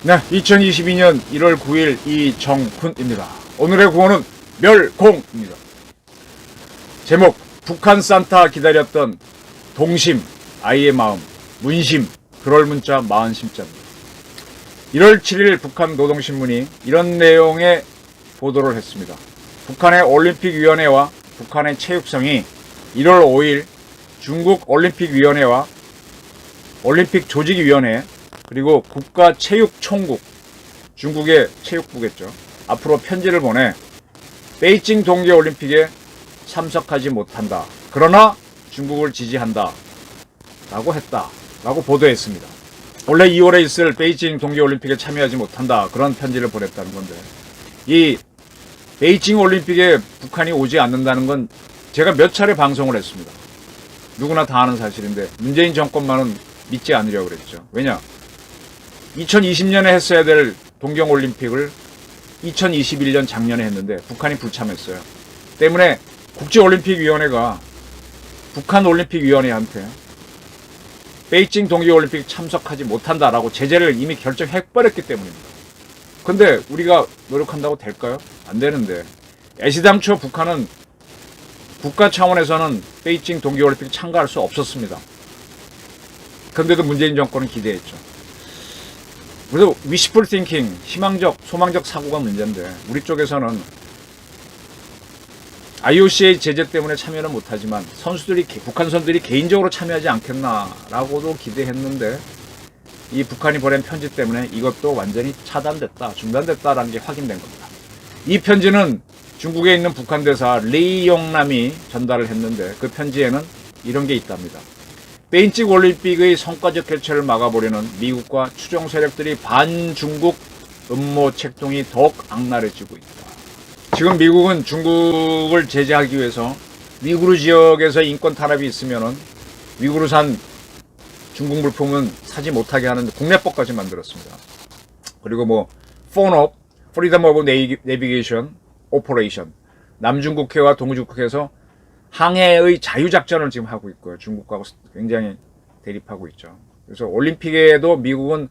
네, 2022년 1월 9일 이정훈입니다. 오늘의 구호는 멸공입니다. 제목, 북한 산타 기다렸던 동심, 아이의 마음, 문심, 그럴 문자 40심자입니다. 1월 7일 북한 노동신문이 이런 내용의 보도를 했습니다. 북한의 올림픽위원회와 북한의 체육성이 1월 5일 중국 올림픽위원회와 올림픽 조직위원회 그리고 국가체육총국, 중국의 체육부겠죠. 앞으로 편지를 보내 베이징 동계올림픽에 참석하지 못한다. 그러나 중국을 지지한다. 라고 했다. 라고 보도했습니다. 원래 2월에 있을 베이징 동계올림픽에 참여하지 못한다. 그런 편지를 보냈다는 건데, 이 베이징 올림픽에 북한이 오지 않는다는 건 제가 몇 차례 방송을 했습니다. 누구나 다 아는 사실인데 문재인 정권만은 믿지 않으려고 그랬죠. 왜냐? 2020년에 했어야 될 동경올림픽을 2021년 작년에 했는데 북한이 불참했어요. 때문에 국제올림픽위원회가 북한올림픽위원회한테 베이징 동계올림픽 참석하지 못한다라고 제재를 이미 결정해버렸기 때문입니다. 근데 우리가 노력한다고 될까요? 안 되는데, 애시당초 북한은 국가 차원에서는 베이징 동계올림픽 참가할 수 없었습니다. 근데도 문재인 정권은 기대했죠. 그래서 wishful thinking, 희망적, 소망적 사고가 문제인데, 우리 쪽에서는 IOC의 제재 때문에 참여는 못하지만 북한 선수들이 개인적으로 참여하지 않겠나라고도 기대했는데, 이 북한이 보낸 편지 때문에 이것도 완전히 차단됐다, 중단됐다라는 게 확인된 겁니다. 이 편지는 중국에 있는 북한 대사 리용남이 전달을 했는데, 그 편지에는 이런 게 있답니다. 베이징 올림픽의 성과적 개최를 막아보려는 미국과 추종 세력들이 반중국 음모 책동이 더욱 악랄해지고 있다. 지금 미국은 중국을 제재하기 위해서 위구르 지역에서 인권 탄압이 있으면은 위구르산 중국 물품은 사지 못하게 하는 국내법까지 만들었습니다. 그리고 뭐 FONOP, Freedom of Navigation Operation, 남중국해와 동중국해에서 항해의 자유작전을 지금 하고 있고요. 중국하고 굉장히 대립하고 있죠. 그래서 올림픽에도 미국은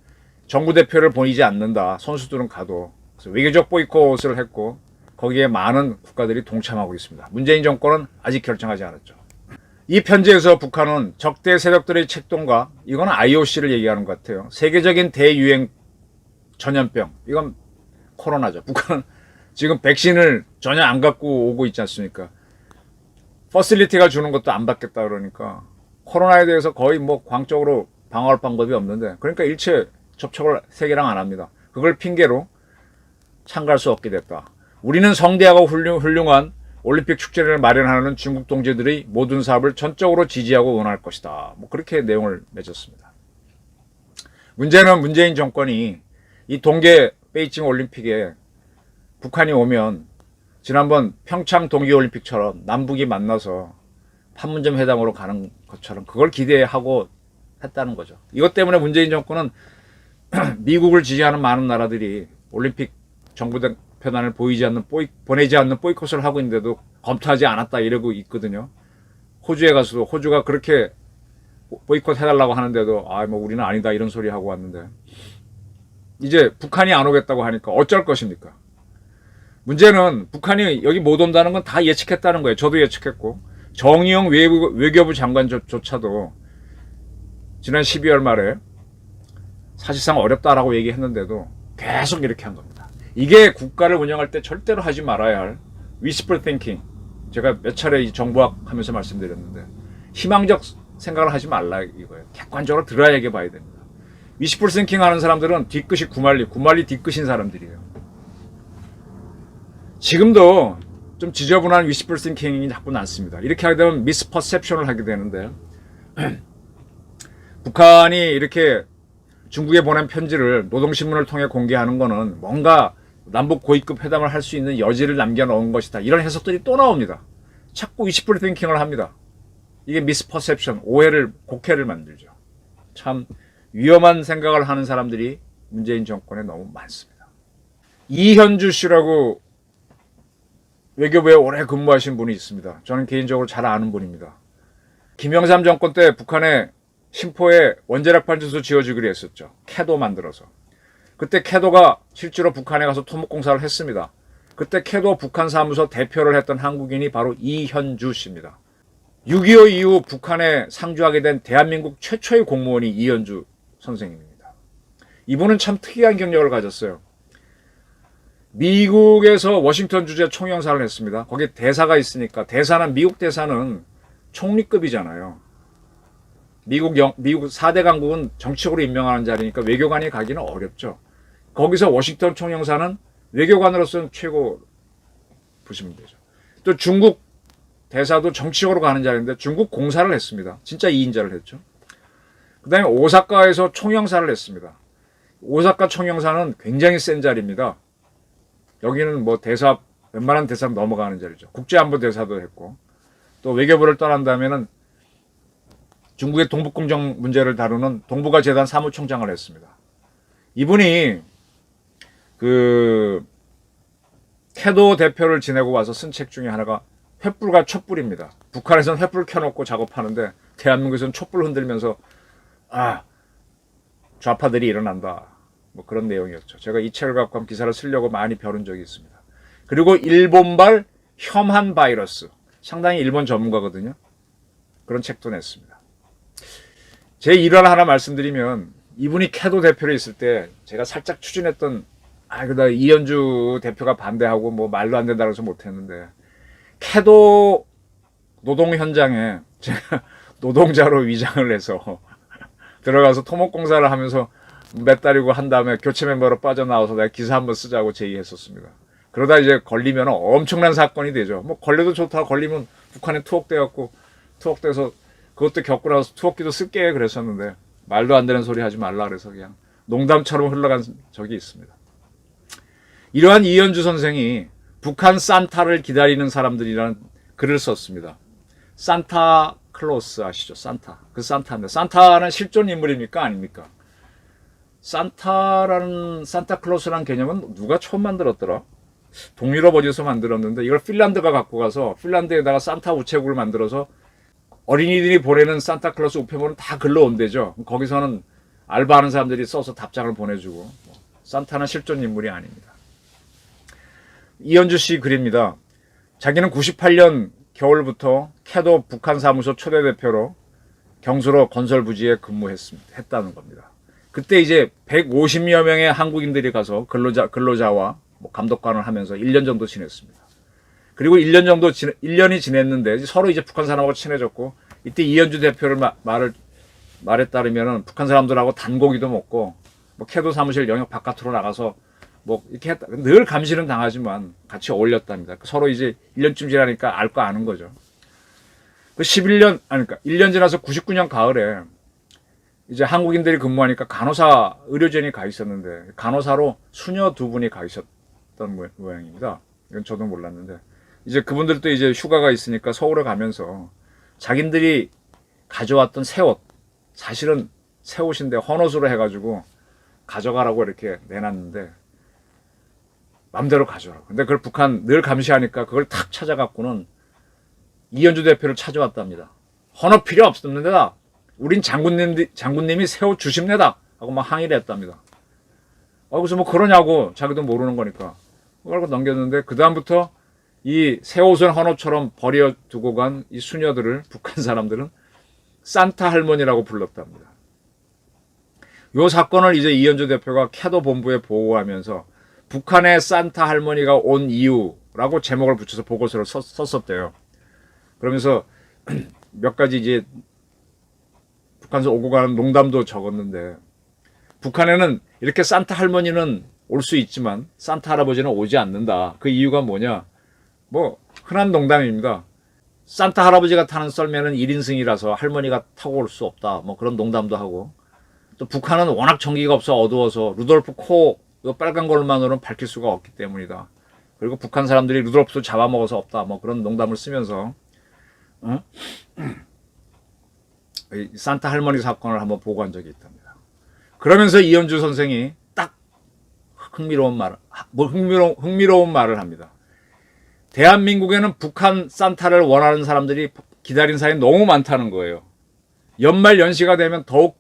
정부 대표를 보내지 않는다. 선수들은 가도. 그래서 외교적 보이콧을 했고, 거기에 많은 국가들이 동참하고 있습니다. 문재인 정권은 아직 결정하지 않았죠. 이 편지에서 북한은 적대 세력들의 책동과, 이건 IOC를 얘기하는 것 같아요. 세계적인 대유행 전염병, 이건 코로나죠. 북한은 지금 백신을 전혀 안 갖고 오고 있지 않습니까? 퍼실리티가 주는 것도 안 받겠다 그러니까 코로나에 대해서 거의 뭐 광적으로 방어할 방법이 없는데, 그러니까 일체 접촉을 세계랑 안 합니다. 그걸 핑계로 참가할 수 없게 됐다. 우리는 성대하고 훌륭한 올림픽 축제를 마련하는 중국 동지들의 모든 사업을 전적으로 지지하고 응원할 것이다. 뭐 그렇게 내용을 맺었습니다. 문제는 문재인 정권이 이 동계 베이징 올림픽에 북한이 오면 지난번 평창 동계올림픽처럼 남북이 만나서 판문점 회담으로 가는 것처럼 그걸 기대하고 했다는 거죠. 이것 때문에 문재인 정권은 미국을 지지하는 많은 나라들이 올림픽 정부 편안을 보내지 않는 보이콧을 하고 있는데도 검토하지 않았다 이러고 있거든요. 호주에 가서도 호주가 그렇게 보이콧 해달라고 하는데도 뭐 우리는 아니다 이런 소리 하고 왔는데, 이제 북한이 안 오겠다고 하니까 어쩔 것입니까? 문제는 북한이 여기 못 온다는 건 다 예측했다는 거예요. 저도 예측했고, 정의용 외교부 장관조차도 지난 12월 말에 사실상 어렵다라고 얘기했는데도 계속 이렇게 한 겁니다. 이게 국가를 운영할 때 절대로 하지 말아야 할 wishful thinking. 제가 몇 차례 이 정부학 하면서 말씀드렸는데, 희망적 생각을 하지 말라 이거예요. 객관적으로 드라이하게 얘기해봐야 됩니다. wishful thinking 하는 사람들은 뒤끝이 구말리 뒤끝인 사람들이에요. 지금도 좀 지저분한 wishful thinking이 자꾸 났습니다. 이렇게 하게 되면 misperception을 하게 되는데, 북한이 이렇게 중국에 보낸 편지를 노동신문을 통해 공개하는 거는 뭔가 남북 고위급 회담을 할 수 있는 여지를 남겨놓은 것이다. 이런 해석들이 또 나옵니다. 자꾸 wishful thinking을 합니다. 이게 misperception, 곡해를 만들죠. 참 위험한 생각을 하는 사람들이 문재인 정권에 너무 많습니다. 이현주 씨라고 외교부에 오래 근무하신 분이 있습니다. 저는 개인적으로 잘 아는 분입니다. 김영삼 정권 때 북한에 심포에 원자력 발전소 지어주기로 했었죠. 캐도 만들어서. 그때 캐도가 실제로 북한에 가서 토목공사를 했습니다. 그때 캐도 북한 사무소 대표를 했던 한국인이 바로 이현주 씨입니다. 6.25 이후 북한에 상주하게 된 대한민국 최초의 공무원이 이현주 선생님입니다. 이분은 참 특이한 경력을 가졌어요. 미국에서 워싱턴 주재 총영사를 했습니다. 거기 대사가 있으니까 미국 대사는 총리급이잖아요. 미국 4대 강국은 정치적으로 임명하는 자리니까 외교관이 가기는 어렵죠. 거기서 워싱턴 총영사는 외교관으로서는 최고 보시면 되죠. 또 중국 대사도 정치적으로 가는 자리인데 중국 공사를 했습니다. 진짜 2인자를 했죠. 그 다음에 오사카에서 총영사를 했습니다. 오사카 총영사는 굉장히 센 자리입니다. 여기는 뭐 대사, 웬만한 대사 넘어가는 자리죠. 국제안보대사도 했고, 또 외교부를 떠난다면은 중국의 동북공정 문제를 다루는 동북아 재단 사무총장을 했습니다. 이분이 캐도 대표를 지내고 와서 쓴 책 중에 하나가 횃불과 촛불입니다. 북한에서는 횃불 켜놓고 작업하는데 대한민국에서는 촛불 흔들면서 좌파들이 일어난다. 뭐 그런 내용이었죠. 제가 이 책을 갖고 한 기사를 쓰려고 많이 벼른 적이 있습니다. 그리고 일본발 혐한 바이러스. 상당히 일본 전문가거든요. 그런 책도 냈습니다. 제 일화를 하나 말씀드리면 이분이 캐도 대표로 있을 때 제가 살짝 추진했던 그다 이현주 대표가 반대하고 뭐 말도 안 된다고 해서 못했는데 캐도 노동 현장에 제가 노동자로 위장을 해서 들어가서 토목공사를 하면서 몇 달이고 한 다음에 교체 멤버로 빠져나와서 내가 기사 한번 쓰자고 제의했었습니다. 그러다 이제 걸리면 엄청난 사건이 되죠. 뭐 걸려도 좋다. 걸리면 북한에 투옥돼서 그것도 겪고 나서 투옥기도 쓸게 그랬었는데 말도 안 되는 소리 하지 말라 그래서 그냥 농담처럼 흘러간 적이 있습니다. 이러한 이현주 선생이 북한 산타를 기다리는 사람들이라는 글을 썼습니다. 산타클로스 아시죠? 산타. 그 산타인데 산타는 실존 인물입니까? 아닙니까? 산타클로스라는 개념은 누가 처음 만들었더라? 동유럽 어디서 만들었는데 이걸 핀란드가 갖고 가서 핀란드에다가 산타 우체국을 만들어서 어린이들이 보내는 산타클로스 우편물은 다 글로 온대죠. 거기서는 알바하는 사람들이 써서 답장을 보내주고 산타는 실존 인물이 아닙니다. 이현주 씨 글입니다. 자기는 98년 겨울부터 캐도 북한 사무소 초대 대표로 경수로 건설 부지에 근무했다는 겁니다. 그때 이제 150여 명의 한국인들이 가서 근로자와 감독관을 하면서 1년 정도 지냈습니다. 그리고 1년이 지냈는데 서로 이제 북한 사람하고 친해졌고 이때 이현주 대표를 말에 따르면은 북한 사람들하고 단고기도 먹고 캐도 사무실 영역 바깥으로 나가서 이렇게 했다. 늘 감시는 당하지만 같이 어울렸답니다. 서로 이제 1년쯤 지나니까 알 거 아는 거죠. 1년 지나서 99년 가을에 이제 한국인들이 근무하니까 간호사 의료진이 가 있었는데 간호사로 수녀 2분이 가 있었던 모양입니다. 이건 저도 몰랐는데 이제 그분들도 이제 휴가가 있으니까 서울에 가면서 자기들이 가져왔던 새 옷, 사실은 새 옷인데 헌옷으로 해가지고 가져가라고 이렇게 내놨는데 맘대로 가져라. 근데 그걸 북한 늘 감시하니까 그걸 탁 찾아갖고는 이현주 대표를 찾아왔답니다. 헌옷 필요 없습니다. 우린 장군님이 새 옷 주십니다. 하고 막 항의를 했답니다. 그래서 그러냐고 자기도 모르는 거니까. 그걸 넘겼는데 그다음부터 이 새 옷을 헌옷처럼 버려두고 간 이 수녀들을 북한 사람들은 산타 할머니라고 불렀답니다. 이 사건을 이제 이현주 대표가 캐도 본부에 보고하면서 북한의 산타 할머니가 온 이유라고 제목을 붙여서 보고서를 썼었대요. 그러면서 몇 가지 이제 북한에서 오고 가는 농담도 적었는데 북한에는 이렇게 산타 할머니는 올 수 있지만 산타 할아버지는 오지 않는다. 그 이유가 뭐냐? 흔한 농담입니다. 산타 할아버지가 타는 썰매는 1인승이라서 할머니가 타고 올 수 없다. 그런 농담도 하고 또 북한은 워낙 전기가 없어 어두워서 루돌프 코 빨간 걸로만으로는 밝힐 수가 없기 때문이다. 그리고 북한 사람들이 루돌프도 잡아먹어서 없다. 그런 농담을 쓰면서 산타 할머니 사건을 한번 보고한 적이 있답니다. 그러면서 이현주 선생이 딱 흥미로운 말을 합니다. 대한민국에는 북한 산타를 원하는 사람들이 기다린 사람이 너무 많다는 거예요. 연말 연시가 되면 더욱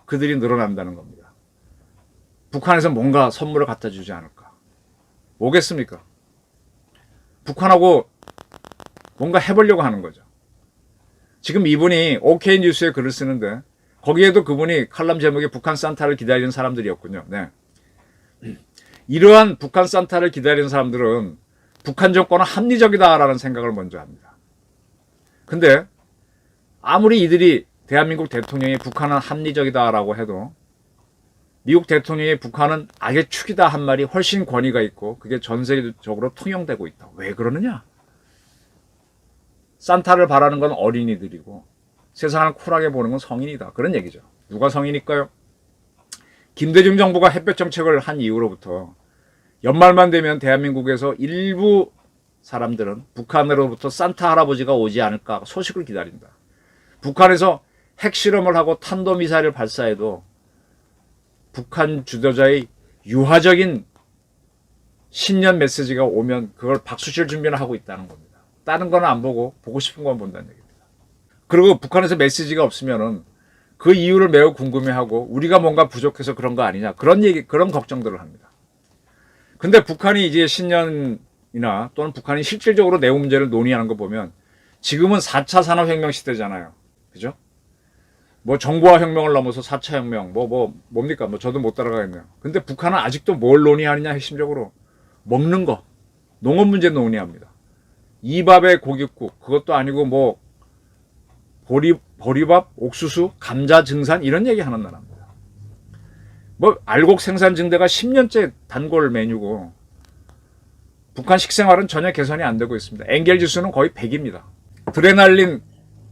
그들이 늘어난다는 겁니다. 북한에서 뭔가 선물을 갖다 주지 않을까. 뭐겠습니까? 북한하고 뭔가 해보려고 하는 거죠. 지금 이분이 OK 뉴스에 글을 쓰는데 거기에도 그분이 칼럼 제목이 북한 산타를 기다리는 사람들이었군요. 네. 이러한 북한 산타를 기다리는 사람들은 북한 정권은 합리적이다라는 생각을 먼저 합니다. 근데 아무리 이들이 대한민국 대통령이 북한은 합리적이다라고 해도 미국 대통령이 북한은 악의 축이다 한 말이 훨씬 권위가 있고 그게 전 세계적으로 통용되고 있다. 왜 그러느냐? 산타를 바라는 건 어린이들이고 세상을 쿨하게 보는 건 성인이다. 그런 얘기죠. 누가 성인일까요? 김대중 정부가 햇볕 정책을 한 이후로부터 연말만 되면 대한민국에서 일부 사람들은 북한으로부터 산타 할아버지가 오지 않을까 소식을 기다린다. 북한에서 핵실험을 하고 탄도미사일을 발사해도 북한 주도자의 유화적인 신년 메시지가 오면 그걸 박수칠 준비를 하고 있다는 겁니다. 다른 건 안 보고 보고 싶은 건 본다는 얘기입니다. 그리고 북한에서 메시지가 없으면은 그 이유를 매우 궁금해하고 우리가 뭔가 부족해서 그런 거 아니냐 그런 걱정들을 합니다. 근데 북한이 이제 신년이나 또는 북한이 실질적으로 내부 문제를 논의하는 거 보면 지금은 4차 산업혁명 시대잖아요. 그죠? 뭐 정보화 혁명을 넘어서 4차 혁명 뭡니까? 저도 못 따라가겠네요. 근데 북한은 아직도 뭘 논의하느냐 핵심적으로 먹는 거 농업 문제 논의합니다. 이 밥에 고깃국 그것도 아니고 보리밥, 옥수수, 감자 증산 이런 얘기 하는 나라입니다. 알곡 생산 증대가 10년째 단골 메뉴고 북한 식생활은 전혀 개선이 안 되고 있습니다. 엔겔 지수는 거의 100입니다. 드레날린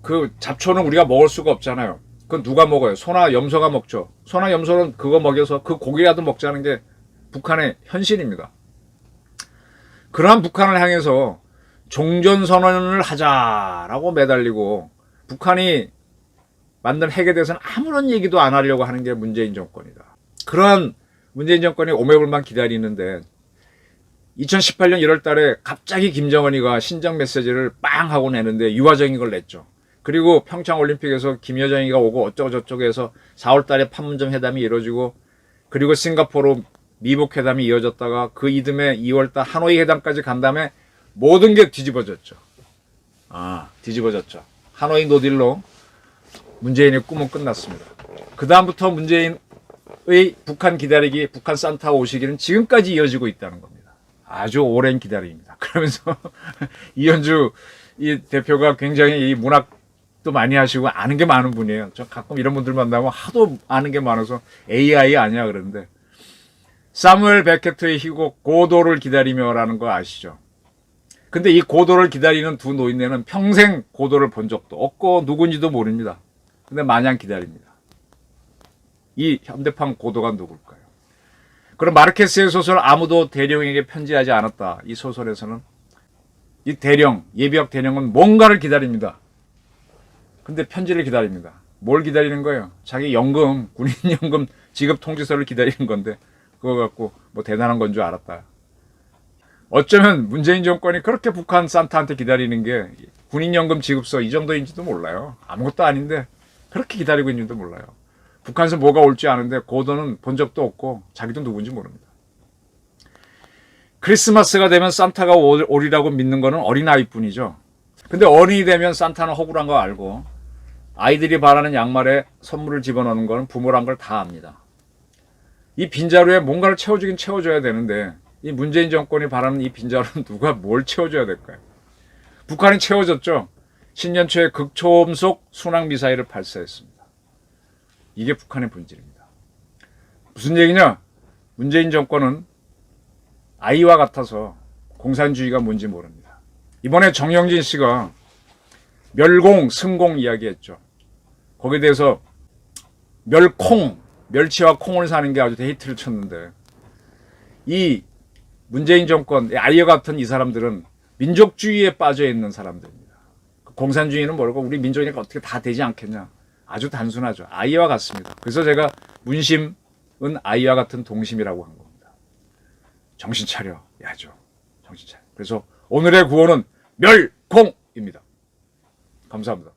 그 잡초는 우리가 먹을 수가 없잖아요. 그건 누가 먹어요? 소나 염소가 먹죠. 소나 염소는 그거 먹여서 그 고기라도 먹자는 게 북한의 현실입니다. 그러한 북한을 향해서 종전선언을 하자라고 매달리고 북한이 만든 핵에 대해서는 아무런 얘기도 안 하려고 하는 게 문재인 정권이다. 그러한 문재인 정권이 오매불만 기다리는데 2018년 1월 달에 갑자기 김정은이가 신정 메시지를 빵 하고 내는데 유화적인 걸 냈죠. 그리고 평창올림픽에서 김여정이가 오고 어쩌고저쩌고 해서 4월 달에 판문점 회담이 이루어지고 그리고 싱가포르 미북 회담이 이어졌다가 그 이듬해 2월 달 하노이 회담까지 간 다음에 모든 게 뒤집어졌죠. 뒤집어졌죠. 하노이 노딜로 문재인의 꿈은 끝났습니다. 그 다음부터 문재인의 북한 기다리기, 북한 산타 오시기는 지금까지 이어지고 있다는 겁니다. 아주 오랜 기다림입니다. 그러면서 이현주 이 대표가 굉장히 이 문학도 많이 하시고 아는 게 많은 분이에요. 저 가끔 이런 분들 만나면 하도 아는 게 많아서 AI 아니야 그러는데 사무엘 베케트의 희곡 고도를 기다리며라는 거 아시죠? 근데 이 고도를 기다리는 두 노인네는 평생 고도를 본 적도 없고 누군지도 모릅니다. 근데 마냥 기다립니다. 이 현대판 고도가 누굴까요? 그럼 마르케스의 소설 아무도 대령에게 편지하지 않았다. 이 소설에서는 이 대령, 예비역 대령은 뭔가를 기다립니다. 근데 편지를 기다립니다. 뭘 기다리는 거예요? 자기 연금, 군인연금 지급 통지서를 기다리는 건데 그거 갖고 대단한 건 줄 알았다. 어쩌면 문재인 정권이 그렇게 북한 산타한테 기다리는 게 군인연금 지급서 이 정도인지도 몰라요. 아무것도 아닌데 그렇게 기다리고 있는지도 몰라요. 북한에서 뭐가 올지 아는데 고도는 본 적도 없고 자기도 누군지 모릅니다. 크리스마스가 되면 산타가 오리라고 믿는 거는 어린아이뿐이죠. 근데 어른이 되면 산타는 허구란 거 알고 아이들이 바라는 양말에 선물을 집어넣는 거는 부모란 걸 다 압니다. 이 빈자루에 뭔가를 채워주긴 채워줘야 되는데 이 문재인 정권이 바라는 이 빈자루는 누가 뭘 채워줘야 될까요? 북한이 채워줬죠. 신년 초에 극초음속 순항미사일을 발사했습니다. 이게 북한의 본질입니다. 무슨 얘기냐? 문재인 정권은 아이와 같아서 공산주의가 뭔지 모릅니다. 이번에 정영진 씨가 멸공, 승공 이야기했죠. 거기에 대해서 멸치와 콩을 사는 게 아주 데이트를 쳤는데 이 문재인 정권, 아이와 같은 이 사람들은 민족주의에 빠져 있는 사람들입니다. 공산주의는 모르고 우리 민족이니까 어떻게 다 되지 않겠냐. 아주 단순하죠. 아이와 같습니다. 그래서 제가 문심은 아이와 같은 동심이라고 한 겁니다. 정신 차려 야죠. 정신 차려. 그래서 오늘의 구호는 멸공입니다. 감사합니다.